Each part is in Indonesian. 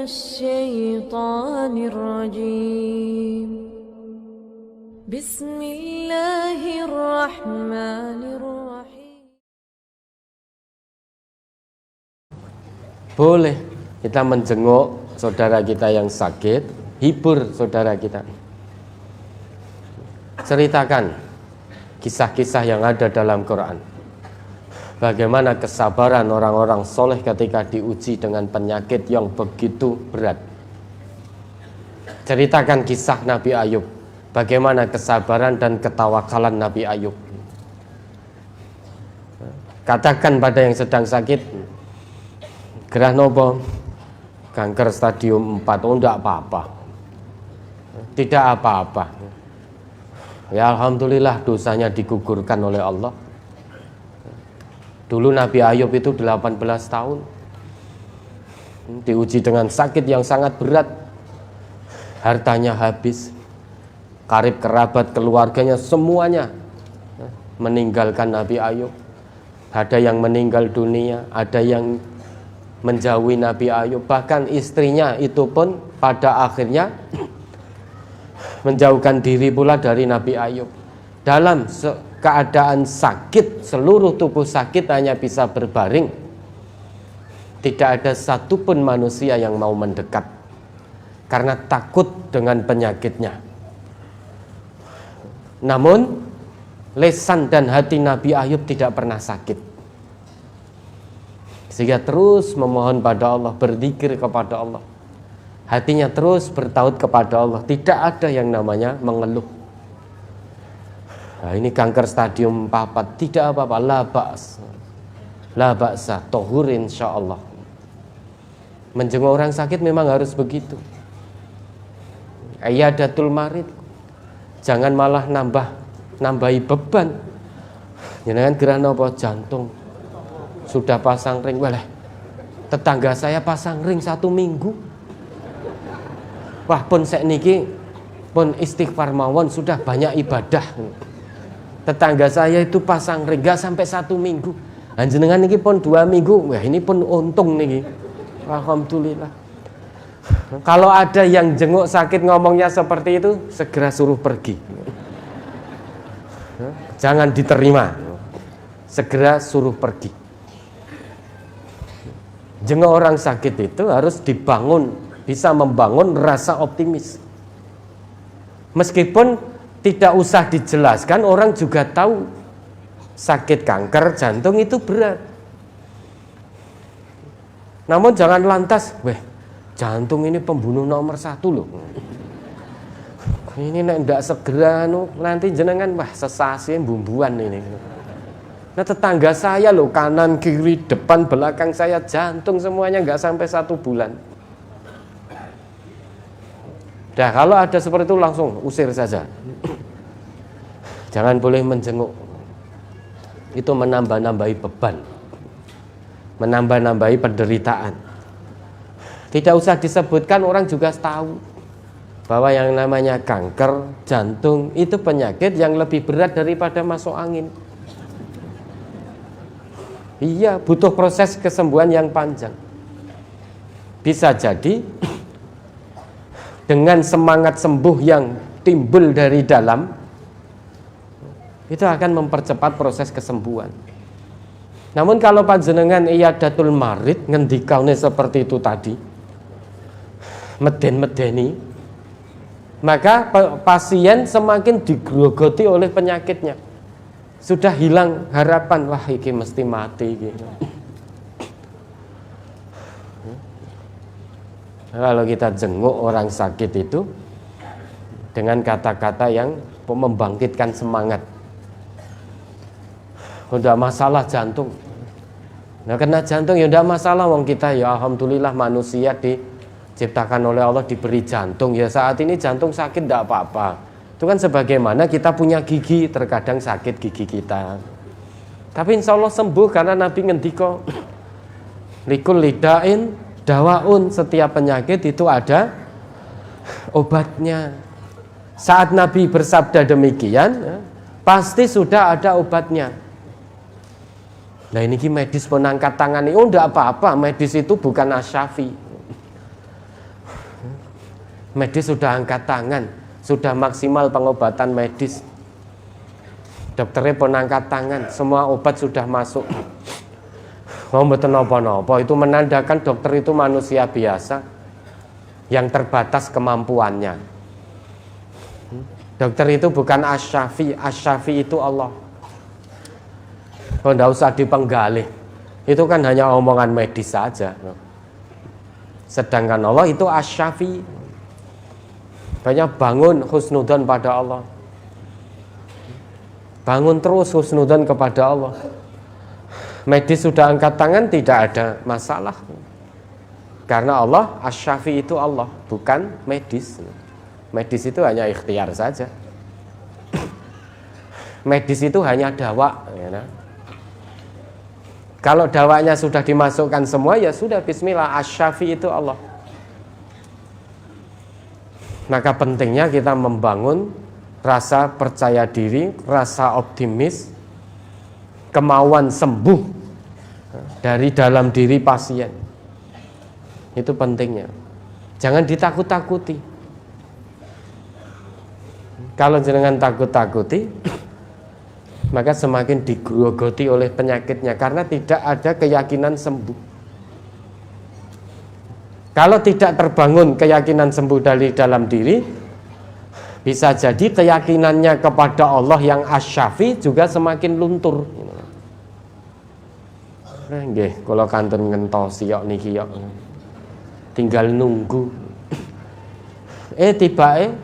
الشيطان الرجيم بسم الله الرحمن الرحيم. Boleh kita menjenguk saudara kita yang sakit, hibur saudara kita. Ceritakan kisah-kisah yang ada dalam Quran. Bagaimana kesabaran orang-orang soleh ketika diuji dengan penyakit yang begitu berat. Ceritakan kisah Nabi Ayub. Bagaimana kesabaran dan ketawakalan Nabi Ayub. Katakan pada yang sedang sakit, gerah nopo, kanker stadium 4, oh enggak apa-apa. Tidak apa-apa. Ya alhamdulillah dosanya digugurkan oleh Allah. Dulu Nabi Ayub itu 18 tahun diuji dengan sakit yang sangat berat. Hartanya habis, karib kerabat keluarganya semuanya meninggalkan Nabi Ayub. Ada yang meninggal dunia, ada yang menjauhi Nabi Ayub. Bahkan istrinya itu pun pada akhirnya menjauhkan diri pula dari Nabi Ayub. Dalam keadaan sakit, seluruh tubuh sakit hanya bisa berbaring. Tidak ada satupun manusia yang mau mendekat karena takut dengan penyakitnya. Namun lisan dan hati Nabi Ayub tidak pernah sakit, sehingga terus memohon pada Allah, berzikir kepada Allah. Hatinya terus bertaut kepada Allah. Tidak ada yang namanya mengeluh. Nah, ini kanker stadium 4, tidak apa-apa, la ba'sa, tohur insyaallah. Menjenguk orang sakit memang harus begitu. Iyadatul marid, jangan malah nambahi beban. Jangan gerah nopo jantung sudah pasang ring, boleh. Tetangga saya pasang ring 1 minggu. Wah pun sakniki pun istighfar mawon sudah banyak ibadah. Tetangga saya itu pasang ring gak sampai 1 minggu. Anjenengan niki pun 2 minggu. Wah ini pun untung niki. Alhamdulillah. Kalau ada yang jenguk sakit ngomongnya seperti itu, segera suruh pergi. Jangan diterima. Segera suruh pergi. Jenguk orang sakit itu harus dibangun, bisa membangun rasa optimis. Meskipun tidak usah dijelaskan, orang juga tahu sakit kanker jantung itu berat. Namun jangan lantas, jantung ini pembunuh nomor 1 loh. Ini nek ndak segera nanti jenengan sesasi bumbuan ini. Nah tetangga saya loh, kanan kiri depan belakang saya jantung semuanya nggak sampai 1 bulan. Nah kalau ada seperti itu langsung usir saja. Jangan boleh menjenguk. Itu menambah-nambahi beban, menambah-nambahi penderitaan. Tidak usah disebutkan, orang juga tahu bahwa yang namanya kanker jantung itu penyakit yang lebih berat daripada masuk angin. Iya, butuh proses kesembuhan yang panjang. Bisa jadi dengan semangat sembuh yang timbul dari dalam, itu akan mempercepat proses kesembuhan. Namun kalau panjenengan iyadatul marid ngendikaune seperti itu tadi, meden-medeni, maka pasien semakin digrogoti oleh penyakitnya. Sudah hilang harapan, wah iki mesti mati gitu. Kalau kita jenguk orang sakit itu dengan kata-kata yang membangkitkan semangat. Udah masalah jantung. Nah kena jantung ya udah masalah, wong kita ya alhamdulillah manusia diciptakan oleh Allah diberi jantung. Ya saat ini jantung sakit tidak apa-apa. Itu kan sebagaimana kita punya gigi, terkadang sakit gigi kita. Tapi insya Allah sembuh karena Nabi ngendiko likul lidain dawaun, setiap penyakit itu ada obatnya. Saat Nabi bersabda demikian, pasti sudah ada obatnya. Nah ini medis pun angkat tangan, oh enggak apa-apa, medis itu bukan asyafi. Medis sudah angkat tangan, sudah maksimal pengobatan medis. Dokternya pun angkat tangan, semua obat sudah masuk. Oh, mboten napa-napa, itu menandakan dokter itu manusia biasa yang terbatas kemampuannya. Dokter itu bukan asy-syafi, asy-syafi itu Allah. Oh, enggak usah dipenggalih. Itu kan hanya omongan medis saja. Sedangkan Allah itu asy-syafi. Banyak bangun husnudzon pada Allah. Bangun terus husnudzon kepada Allah. Medis sudah angkat tangan, tidak ada masalah. Karena Allah asy-syafi itu Allah, bukan medis. Medis itu hanya ikhtiar saja. Medis itu hanya dawa, ya. Kalau dawanya sudah dimasukkan semua, ya sudah, bismillah, asy-syafi itu Allah. Maka pentingnya kita membangun rasa percaya diri, rasa optimis, kemauan sembuh dari dalam diri pasien. Itu pentingnya. Jangan ditakut-takuti. Kalau jenengan takut-takuti, maka semakin digrogoti oleh penyakitnya karena tidak ada keyakinan sembuh. Kalau tidak terbangun keyakinan sembuh dari dalam diri, bisa jadi keyakinannya kepada Allah yang asy-syafi juga semakin luntur. Nggih, kula kantun ngentosi yok niki yok. Tinggal nunggu. Tibake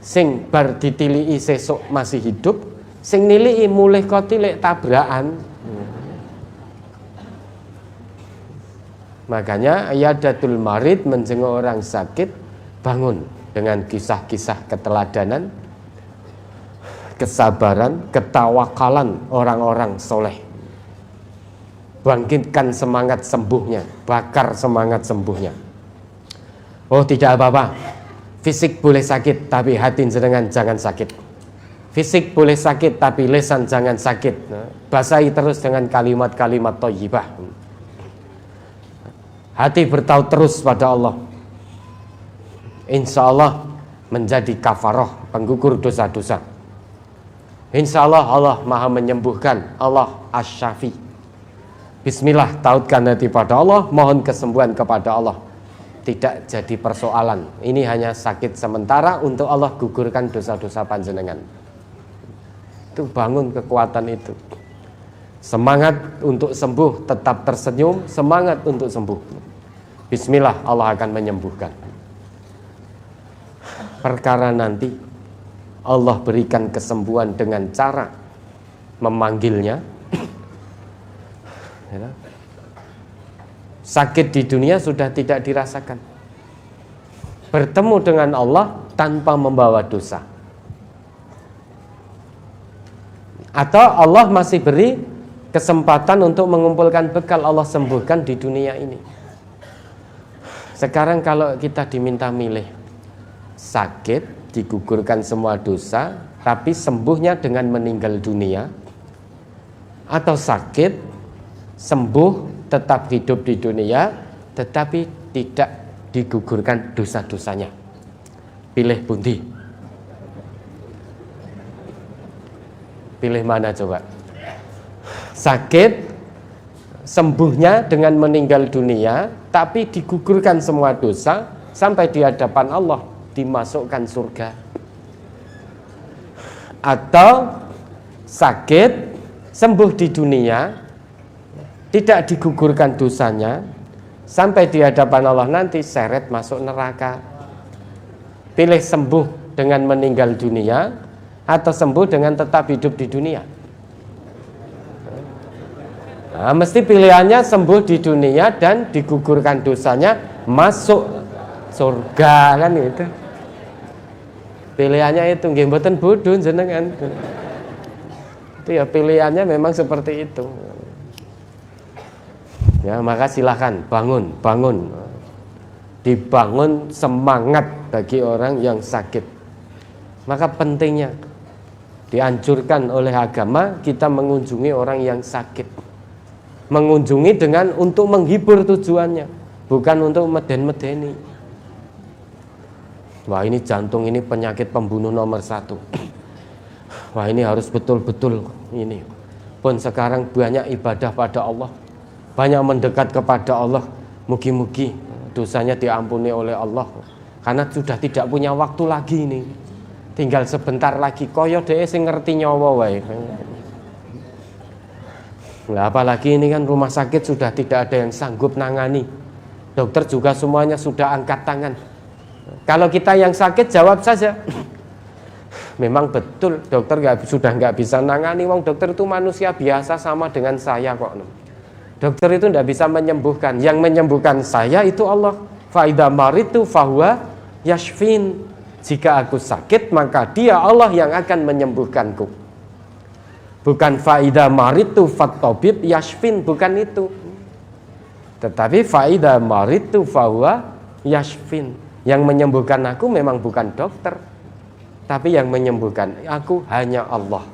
sing bar ditiliki sesuk masih hidup, sing niliki mulih kok tilik tabrakan. Makanya Iyadatul Marid, menjenguk orang sakit, bangun dengan kisah-kisah keteladanan, kesabaran, ketawakalan orang-orang soleh. Bangkitkan semangat sembuhnya, bakar semangat sembuhnya. Oh, tidak apa-apa, fisik boleh sakit, tapi hati jenengan jangan sakit. Fisik boleh sakit, tapi lisan jangan sakit. Basahi terus dengan kalimat-kalimat thayyibah. Hati bertaut terus pada Allah. Insya Allah menjadi kafarah, penggugur dosa-dosa. Insya Allah Allah maha menyembuhkan, Allah asy-syafi. Bismillah, tautkan hati pada Allah, mohon kesembuhan kepada Allah. Tidak jadi persoalan. Ini hanya sakit sementara, untuk Allah gugurkan dosa-dosa panjenengan. Itu bangun kekuatan itu. Semangat untuk sembuh, tetap tersenyum, semangat untuk sembuh. Bismillah, Allah akan menyembuhkan. Perkara nanti Allah berikan kesembuhan dengan cara memanggilnya. Sakit di dunia sudah tidak dirasakan. Bertemu dengan Allah tanpa membawa dosa. Atau Allah masih beri kesempatan untuk mengumpulkan bekal, Allah sembuhkan di dunia ini. Sekarang kalau kita diminta milih, sakit, digugurkan semua dosa, tapi sembuhnya dengan meninggal dunia, atau sakit, sembuh, tetap hidup di dunia, tetapi tidak digugurkan dosa-dosanya. Pilih pundi? Pilih mana coba? Sakit, sembuhnya dengan meninggal dunia, tapi digugurkan semua dosa, sampai di hadapan Allah dimasukkan surga. Atau sakit, sembuh di dunia, tidak digugurkan dosanya, sampai di hadapan Allah nanti seret masuk neraka. Pilih sembuh dengan meninggal dunia, atau sembuh dengan tetap hidup di dunia? Nah, mesti pilihannya sembuh di dunia dan digugurkan dosanya, masuk surga, kan itu. Pilihannya itu, nggih mboten bodoh jenengan. Itu ya pilihannya memang seperti itu. Ya, maka silakan bangun. Dibangun semangat bagi orang yang sakit. Maka pentingnya dianjurkan oleh agama kita mengunjungi orang yang sakit. Mengunjungi dengan untuk menghibur tujuannya, bukan untuk meden-medeni. Wah, ini jantung ini penyakit pembunuh nomor 1. Wah, ini harus betul-betul ini. Pun sekarang banyak ibadah pada Allah, banyak mendekat kepada Allah. Mugi-mugi dosanya diampuni oleh Allah. Karena sudah tidak punya waktu lagi ini. Tinggal sebentar lagi. Koyo dhewe sing ngerti nyawa wae. Nah, apalagi ini kan rumah sakit sudah tidak ada yang sanggup nangani. Dokter juga semuanya sudah angkat tangan. Kalau kita yang sakit jawab saja. Memang betul dokter sudah nggak bisa nangani. Wong dokter itu manusia biasa sama dengan saya kok. Dokter itu tidak bisa menyembuhkan. Yang menyembuhkan saya itu Allah. Fa idza maritu fahuwa yashfin. Jika aku sakit maka Dia Allah yang akan menyembuhkanku. Bukan fa idza maritu fattabib yashfin, bukan itu. Tetapi fa idza maritu fahuwa yashfin. Yang menyembuhkan aku memang bukan dokter, tapi yang menyembuhkan aku hanya Allah.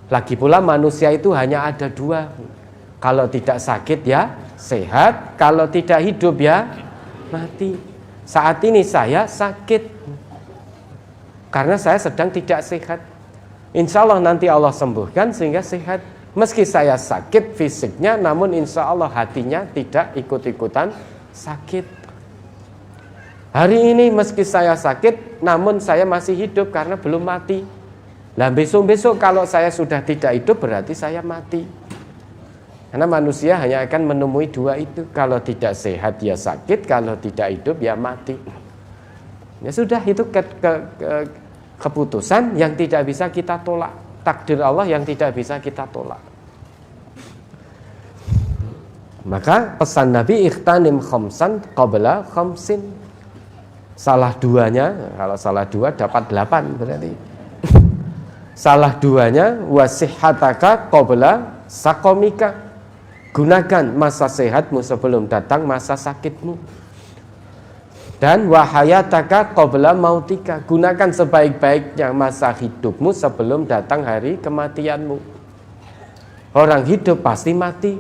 Lagi pula manusia itu hanya ada 2. Kalau tidak sakit ya sehat, kalau tidak hidup ya mati. Saat ini saya sakit karena saya sedang tidak sehat. Insya Allah nanti Allah sembuhkan sehingga sehat. Meski saya sakit fisiknya, namun insya Allah hatinya tidak ikut-ikutan sakit. Hari ini meski saya sakit, namun saya masih hidup karena belum mati. Nah, besok-besok kalau saya sudah tidak hidup berarti saya mati. Karena manusia hanya akan menemui 2 itu. Kalau tidak sehat ya sakit, kalau tidak hidup ya mati. Ya sudah, itu keputusan yang tidak bisa kita tolak. Takdir Allah yang tidak bisa kita tolak. Maka pesan Nabi, ikhtanim khamsan qabla khamsin. Salah 2-nya, kalau salah 2 dapat 8 berarti. Salah 2-nya wasihhataka qabla sakomika. Gunakan masa sehatmu sebelum datang masa sakitmu. Dan wahayataka qabla mautika. Gunakan sebaik-baiknya masa hidupmu sebelum datang hari kematianmu. Orang hidup pasti mati.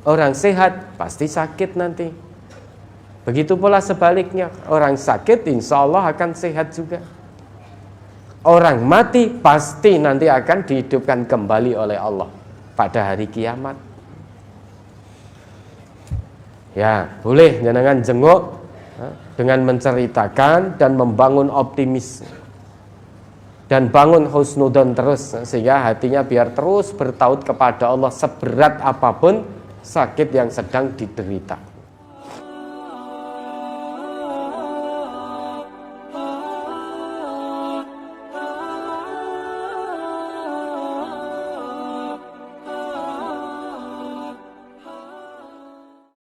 Orang sehat pasti sakit nanti. Begitu pula sebaliknya, orang sakit insya Allah akan sehat juga. Orang mati pasti nanti akan dihidupkan kembali oleh Allah pada hari kiamat. Ya, boleh jangan jenguk dengan menceritakan dan membangun optimis. Dan bangun husnudon terus, sehingga hatinya biar terus bertaut kepada Allah seberat apapun sakit yang sedang diderita.